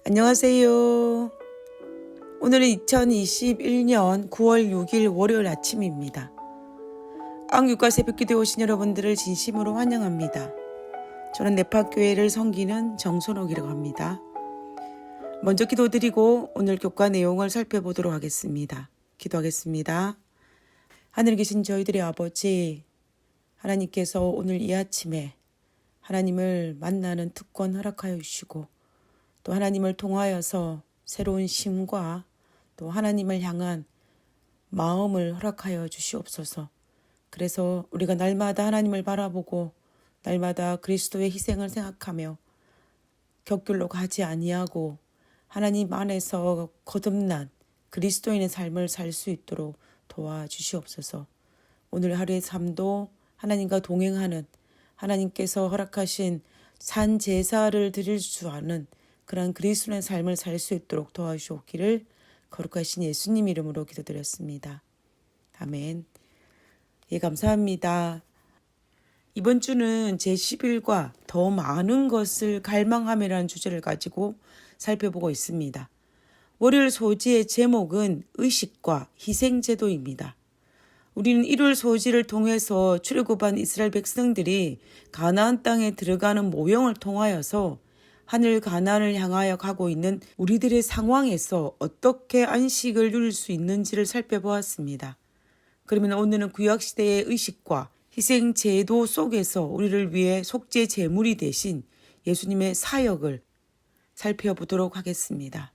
안녕하세요. 오늘은 2021년 9월 6일 월요일 아침입니다. 안국과 새벽기도에 오신 여러분들을 진심으로 환영합니다. 저는 네파교회를 섬기는 정선옥이라고 합니다. 먼저 기도드리고 오늘 교과 내용을 살펴보도록 하겠습니다. 기도하겠습니다. 하늘에 계신 저희들의 아버지, 하나님께서 오늘 이 아침에 하나님을 만나는 특권 허락하여 주시고 또 하나님을 통하여서 새로운 힘과 또 하나님을 향한 마음을 허락하여 주시옵소서. 그래서 우리가 날마다 하나님을 바라보고 날마다 그리스도의 희생을 생각하며 격결로 가지 아니하고 하나님 안에서 거듭난 그리스도인의 삶을 살 수 있도록 도와주시옵소서. 오늘 하루의 삶도 하나님과 동행하는 하나님께서 허락하신 산 제사를 드릴 줄 아는 그런 그리스도의 삶을 살 수 있도록 도와주시옵기를 거룩하신 예수님 이름으로 기도드렸습니다. 아멘. 예, 감사합니다. 이번 주는 제11과 더 많은 것을 갈망함이라는 주제를 가지고 살펴보고 있습니다. 월요일 소지의 제목은 의식과 희생제도입니다. 우리는 1월 소지를 통해서 출애굽한 이스라엘 백성들이 가나안 땅에 들어가는 모형을 통하여서 하늘 가나안을 향하여 가고 있는 우리들의 상황에서 어떻게 안식을 누릴 수 있는지를 살펴보았습니다. 그러면 오늘은 구약시대의 의식과 희생제도 속에서 우리를 위해 속죄 제물이 되신 예수님의 사역을 살펴보도록 하겠습니다.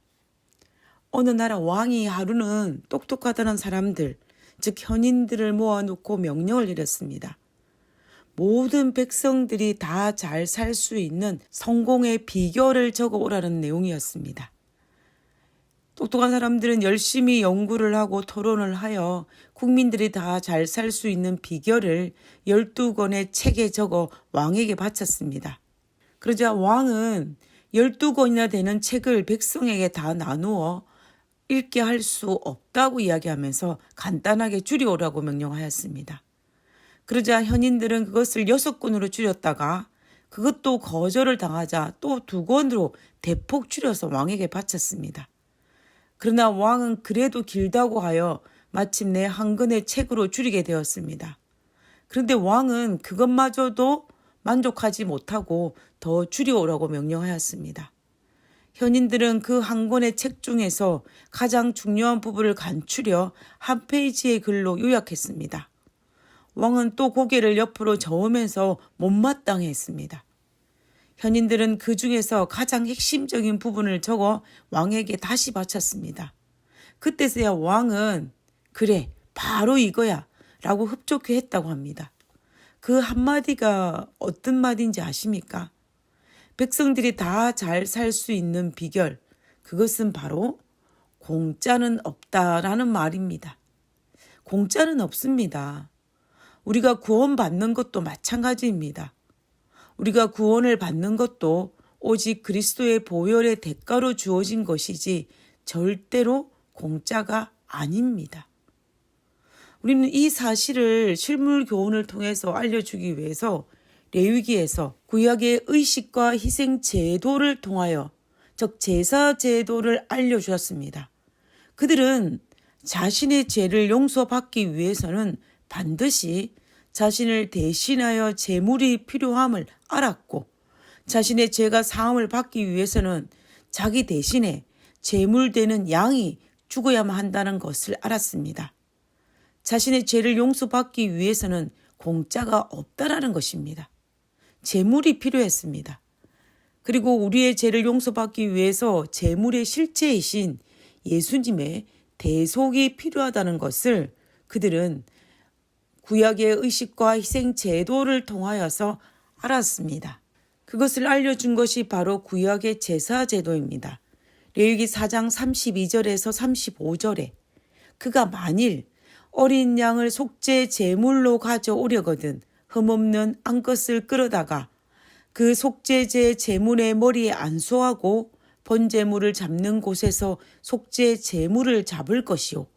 어느 나라 왕이 하루는 똑똑하다는 사람들, 즉 현인들을 모아놓고 명령을 내렸습니다. 모든 백성들이 다 잘 살 수 있는 성공의 비결을 적어오라는 내용이었습니다. 똑똑한 사람들은 열심히 연구를 하고 토론을 하여 국민들이 다 잘 살 수 있는 비결을 12권의 책에 적어 왕에게 바쳤습니다. 그러자 왕은 12권이나 되는 책을 백성에게 다 나누어 읽게 할 수 없다고 이야기하면서 간단하게 줄여오라고 명령하였습니다. 그러자 현인들은 그것을 6권으로 줄였다가 그것도 거절을 당하자 또 2권으로 대폭 줄여서 왕에게 바쳤습니다. 그러나 왕은 그래도 길다고 하여 마침내 한 권의 책으로 줄이게 되었습니다. 그런데 왕은 그것마저도 만족하지 못하고 더 줄여오라고 명령하였습니다. 현인들은 그 한 권의 책 중에서 가장 중요한 부분을 간추려 한 페이지의 글로 요약했습니다. 왕은 또 고개를 옆으로 저으면서 못마땅해했습니다. 현인들은 그 중에서 가장 핵심적인 부분을 적어 왕에게 다시 바쳤습니다. 그때서야 왕은 그래, 바로 이거야 라고 흡족해 했다고 합니다. 그 한마디가 어떤 말인지 아십니까? 백성들이 다 잘 살 수 있는 비결, 그것은 바로 공짜는 없다라는 말입니다. 공짜는 없습니다. 우리가 구원받는 것도 마찬가지입니다. 우리가 구원을 받는 것도 오직 그리스도의 보혈의 대가로 주어진 것이지 절대로 공짜가 아닙니다. 우리는 이 사실을 실물 교훈을 통해서 알려주기 위해서 레위기에서 구약의 의식과 희생 제도를 통하여 즉 제사 제도를 알려주었습니다. 그들은 자신의 죄를 용서받기 위해서는 반드시 자신을 대신하여 제물이 필요함을 알았고 자신의 죄가 사함을 받기 위해서는 자기 대신에 제물되는 양이 죽어야만 한다는 것을 알았습니다. 자신의 죄를 용서받기 위해서는 공짜가 없다라는 것입니다. 제물이 필요했습니다. 그리고 우리의 죄를 용서받기 위해서 제물의 실체이신 예수님의 대속이 필요하다는 것을 그들은 구약의 의식과 희생 제도를 통하여서 알았습니다. 그것을 알려준 것이 바로 구약의 제사 제도입니다. 레위기 4장 32절에서 35절에 그가 만일 어린 양을 속죄 제물로 가져오려거든 흠없는 암것을 끌어다가 그 속죄제 제물의 머리에 안수하고 번제물을 잡는 곳에서 속죄 제물을 잡을 것이요.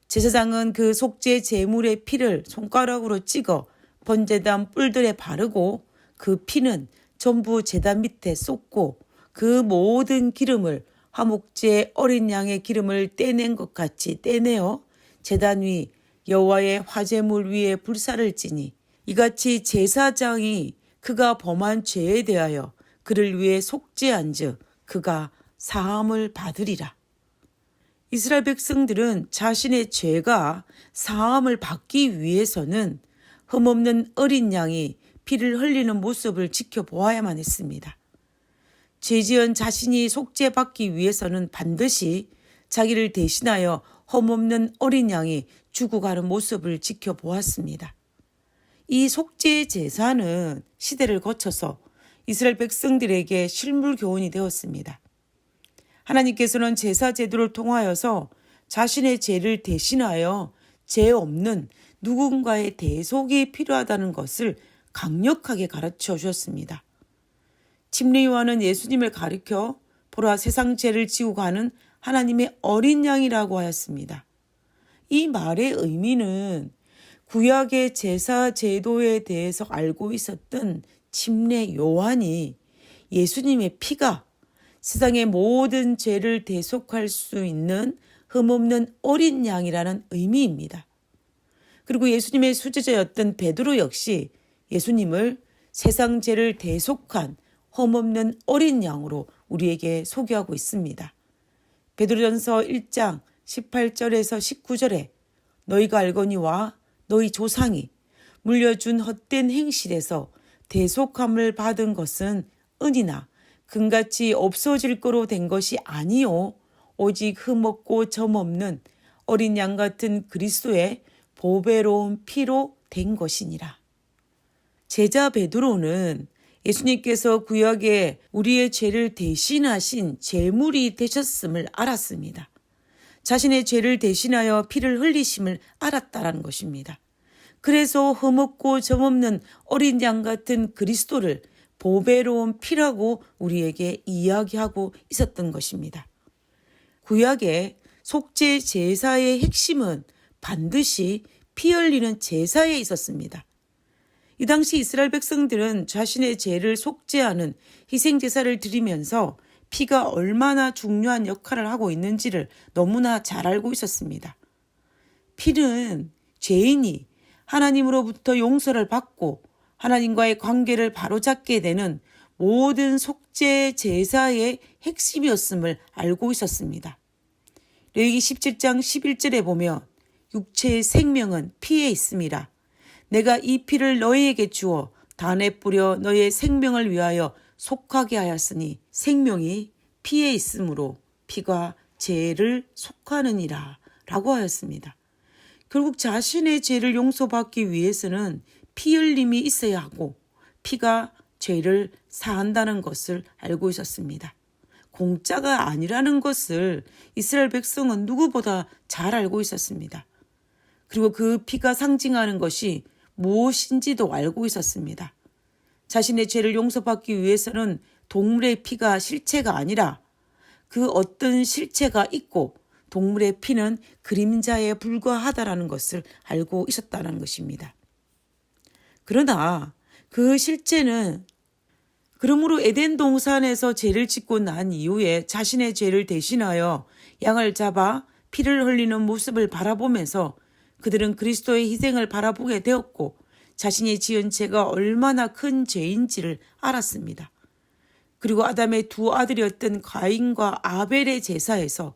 제사장은 그 속죄 제물의 피를 손가락으로 찍어 번제단 뿔들에 바르고 그 피는 전부 제단 밑에 쏟고 그 모든 기름을 화목제 어린 양의 기름을 떼낸 것 같이 떼내어 제단 위 여호와의 화제물 위에 불사를 지니 이같이 제사장이 그가 범한 죄에 대하여 그를 위해 속죄한즉 그가 사함을 받으리라. 이스라엘 백성들은 자신의 죄가 사함을 받기 위해서는 흠없는 어린 양이 피를 흘리는 모습을 지켜보아야만 했습니다. 죄지은 자신이 속죄받기 위해서는 반드시 자기를 대신하여 흠없는 어린 양이 죽어가는 모습을 지켜보았습니다. 이 속죄 제사는 시대를 거쳐서 이스라엘 백성들에게 실물 교훈이 되었습니다. 하나님께서는 제사 제도를 통하여서 자신의 죄를 대신하여 죄 없는 누군가의 대속이 필요하다는 것을 강력하게 가르쳐 주셨습니다. 침례요한은 예수님을 가리켜 보라 세상 죄를 지고 가는 하나님의 어린 양이라고 하였습니다. 이 말의 의미는 구약의 제사 제도에 대해서 알고 있었던 침례요한이 예수님의 피가 세상의 모든 죄를 대속할 수 있는 흠없는 어린 양이라는 의미입니다. 그리고 예수님의 수제자였던 베드로 역시 예수님을 세상 죄를 대속한 흠없는 어린 양으로 우리에게 소개하고 있습니다. 베드로전서 1장 18절에서 19절에 너희가 알거니와 너희 조상이 물려준 헛된 행실에서 대속함을 받은 것은 은이나 금같이 없어질 거로 된 것이 아니요 오직 흠없고 점없는 어린 양 같은 그리스도의 보배로운 피로 된 것이니라. 제자 베드로는 예수님께서 구약에 우리의 죄를 대신하신 제물이 되셨음을 알았습니다. 자신의 죄를 대신하여 피를 흘리심을 알았다라는 것입니다. 그래서 흠없고 점없는 어린 양 같은 그리스도를 보배로운 피라고 우리에게 이야기하고 있었던 것입니다. 구약의 속죄 제사의 핵심은 반드시 피 흘리는 제사에 있었습니다. 이 당시 이스라엘 백성들은 자신의 죄를 속죄하는 희생제사를 드리면서 피가 얼마나 중요한 역할을 하고 있는지를 너무나 잘 알고 있었습니다. 피는 죄인이 하나님으로부터 용서를 받고 하나님과의 관계를 바로잡게 되는 모든 속죄 제사의 핵심이었음을 알고 있었습니다. 레위기 17장 11절에 보면 육체의 생명은 피에 있음이라. 내가 이 피를 너희에게 주어 단에 뿌려 너희의 생명을 위하여 속하게 하였으니 생명이 피에 있으므로 피가 죄를 속하느니라 라고 하였습니다. 결국 자신의 죄를 용서받기 위해서는 피 흘림이 있어야 하고 피가 죄를 사한다는 것을 알고 있었습니다. 공짜가 아니라는 것을 이스라엘 백성은 누구보다 잘 알고 있었습니다. 그리고 그 피가 상징하는 것이 무엇인지도 알고 있었습니다. 자신의 죄를 용서받기 위해서는 동물의 피가 실체가 아니라 그 어떤 실체가 있고 동물의 피는 그림자에 불과하다라는 것을 알고 있었다는 것입니다. 그러나 그 실체는 그러므로 에덴 동산에서 죄를 짓고 난 이후에 자신의 죄를 대신하여 양을 잡아 피를 흘리는 모습을 바라보면서 그들은 그리스도의 희생을 바라보게 되었고 자신이 지은 죄가 얼마나 큰 죄인지를 알았습니다. 그리고 아담의 두 아들이었던 가인과 아벨의 제사에서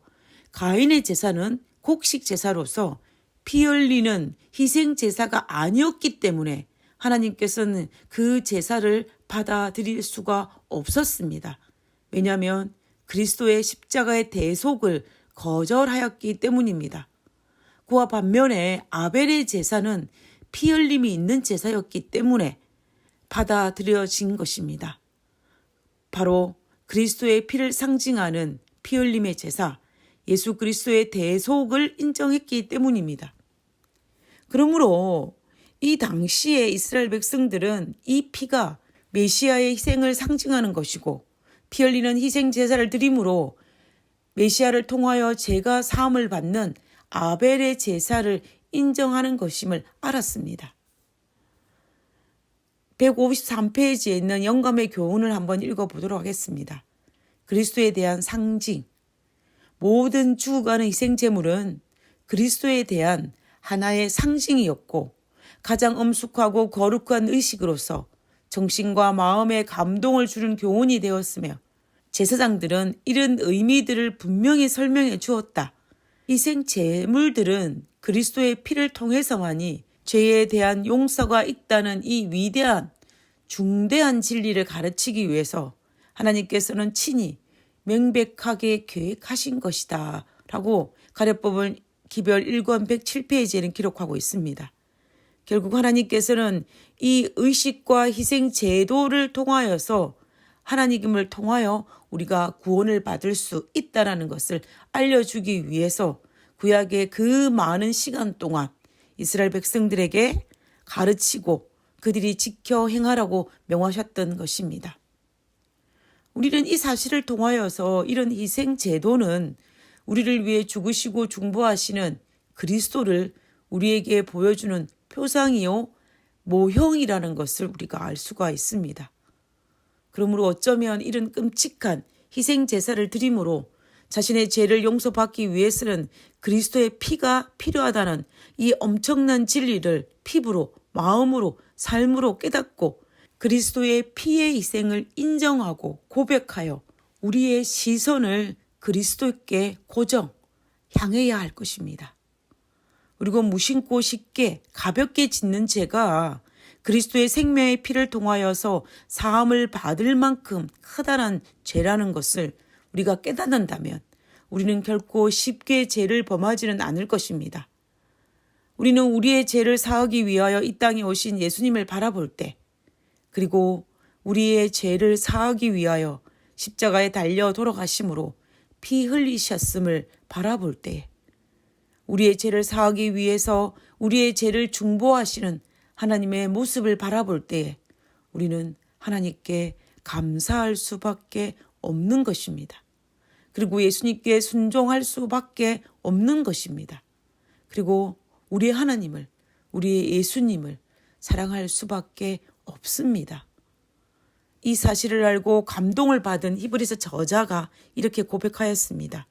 가인의 제사는 곡식 제사로서 피 흘리는 희생 제사가 아니었기 때문에 하나님께서는 그 제사를 받아들일 수가 없었습니다. 왜냐하면 그리스도의 십자가의 대속을 거절하였기 때문입니다. 그와 반면에 아벨의 제사는 피 흘림이 있는 제사였기 때문에 받아들여진 것입니다. 바로 그리스도의 피를 상징하는 피 흘림의 제사, 예수 그리스도의 대속을 인정했기 때문입니다. 그러므로 이 당시에 이스라엘 백성들은 이 피가 메시아의 희생을 상징하는 것이고 피 흘리는 희생 제사를 드림으로 메시아를 통하여 죄가 사함을 받는 아벨의 제사를 인정하는 것임을 알았습니다. 153페이지에 있는 영감의 교훈을 한번 읽어보도록 하겠습니다. 그리스도에 대한 상징, 모든 죽어가는 희생제물은 그리스도에 대한 하나의 상징이었고 가장 엄숙하고 거룩한 의식으로서 정신과 마음에 감동을 주는 교훈이 되었으며 제사장들은 이런 의미들을 분명히 설명해 주었다. 희생제물들은 그리스도의 피를 통해서만이 죄에 대한 용서가 있다는 이 위대한 중대한 진리를 가르치기 위해서 하나님께서는 친히 명백하게 계획하신 것이다 라고 가려법은 기별 1권 107페이지에는 기록하고 있습니다. 결국 하나님께서는 이 의식과 희생 제도를 통하여서 하나님을 통하여 우리가 구원을 받을 수 있다는 것을 알려주기 위해서 구약의 그 많은 시간 동안 이스라엘 백성들에게 가르치고 그들이 지켜 행하라고 명하셨던 것입니다. 우리는 이 사실을 통하여서 이런 희생 제도는 우리를 위해 죽으시고 중보하시는 그리스도를 우리에게 보여주는 표상이요 모형이라는 것을 우리가 알 수가 있습니다. 그러므로 어쩌면 이런 끔찍한 희생 제사를 드림으로 자신의 죄를 용서받기 위해서는 그리스도의 피가 필요하다는 이 엄청난 진리를 피부로, 마음으로, 삶으로 깨닫고 그리스도의 피의 희생을 인정하고 고백하여 우리의 시선을 그리스도께 고정, 향해야 할 것입니다. 그리고 무심코 쉽게 가볍게 짓는 죄가 그리스도의 생명의 피를 통하여서 사함을 받을 만큼 크다란 죄라는 것을 우리가 깨닫는다면 우리는 결코 쉽게 죄를 범하지는 않을 것입니다. 우리는 우리의 죄를 사하기 위하여 이 땅에 오신 예수님을 바라볼 때, 그리고 우리의 죄를 사하기 위하여 십자가에 달려 돌아가심으로 피 흘리셨음을 바라볼 때, 우리의 죄를 사하기 위해서 우리의 죄를 중보하시는 하나님의 모습을 바라볼 때에 우리는 하나님께 감사할 수밖에 없는 것입니다. 그리고 예수님께 순종할 수밖에 없는 것입니다. 그리고 우리 하나님을, 우리의 예수님을 사랑할 수밖에 없습니다. 이 사실을 알고 감동을 받은 히브리서 저자가 이렇게 고백하였습니다.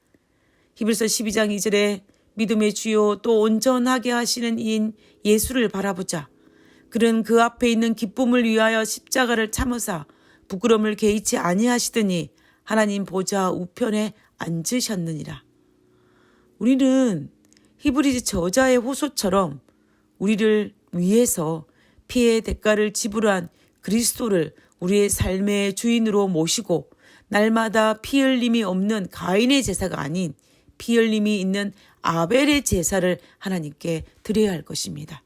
히브리서 12장 2절에 믿음의 주요 또 온전하게 하시는 이인 예수를 바라보자. 그는 그 앞에 있는 기쁨을 위하여 십자가를 참으사 부끄러움을 개의치 아니하시더니 하나님 보좌 우편에 앉으셨느니라. 우리는 히브리서 저자의 호소처럼 우리를 위해서 피의 대가를 지불한 그리스도를 우리의 삶의 주인으로 모시고 날마다 피 흘림이 없는 가인의 제사가 아닌 피 흘림이 있는 아벨의 제사를 하나님께 드려야 할 것입니다.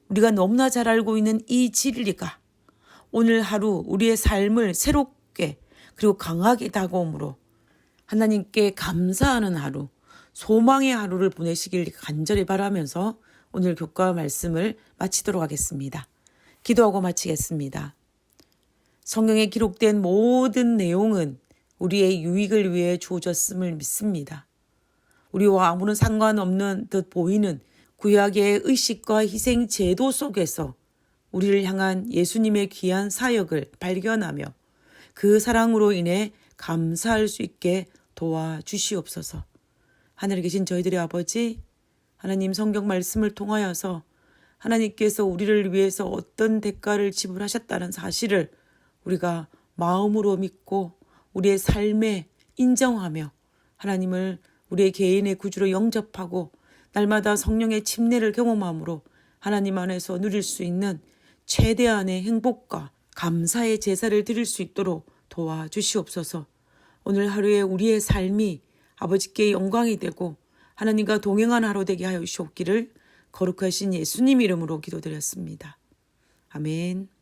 우리가 너무나 잘 알고 있는 이 진리가 오늘 하루 우리의 삶을 새롭게 그리고 강하게 다가옴으로 하나님께 감사하는 하루, 소망의 하루를 보내시길 간절히 바라면서 오늘 교과 말씀을 마치도록 하겠습니다. 기도하고 마치겠습니다. 성경에 기록된 모든 내용은 우리의 유익을 위해 주어졌음을 믿습니다. 우리와 아무런 상관없는 듯 보이는 구약의 의식과 희생 제도 속에서 우리를 향한 예수님의 귀한 사역을 발견하며 그 사랑으로 인해 감사할 수 있게 도와주시옵소서. 하늘에 계신 저희들의 아버지, 하나님 성경 말씀을 통하여서 하나님께서 우리를 위해서 어떤 대가를 지불하셨다는 사실을 우리가 마음으로 믿고 우리의 삶에 인정하며 하나님을 우리의 개인의 구주로 영접하고 날마다 성령의 침례를 경험함으로 하나님 안에서 누릴 수 있는 최대한의 행복과 감사의 제사를 드릴 수 있도록 도와주시옵소서. 오늘 하루에 우리의 삶이 아버지께 영광이 되고 하나님과 동행한 하루 되게 하여 주시옵기를 거룩하신 예수님 이름으로 기도드렸습니다. 아멘.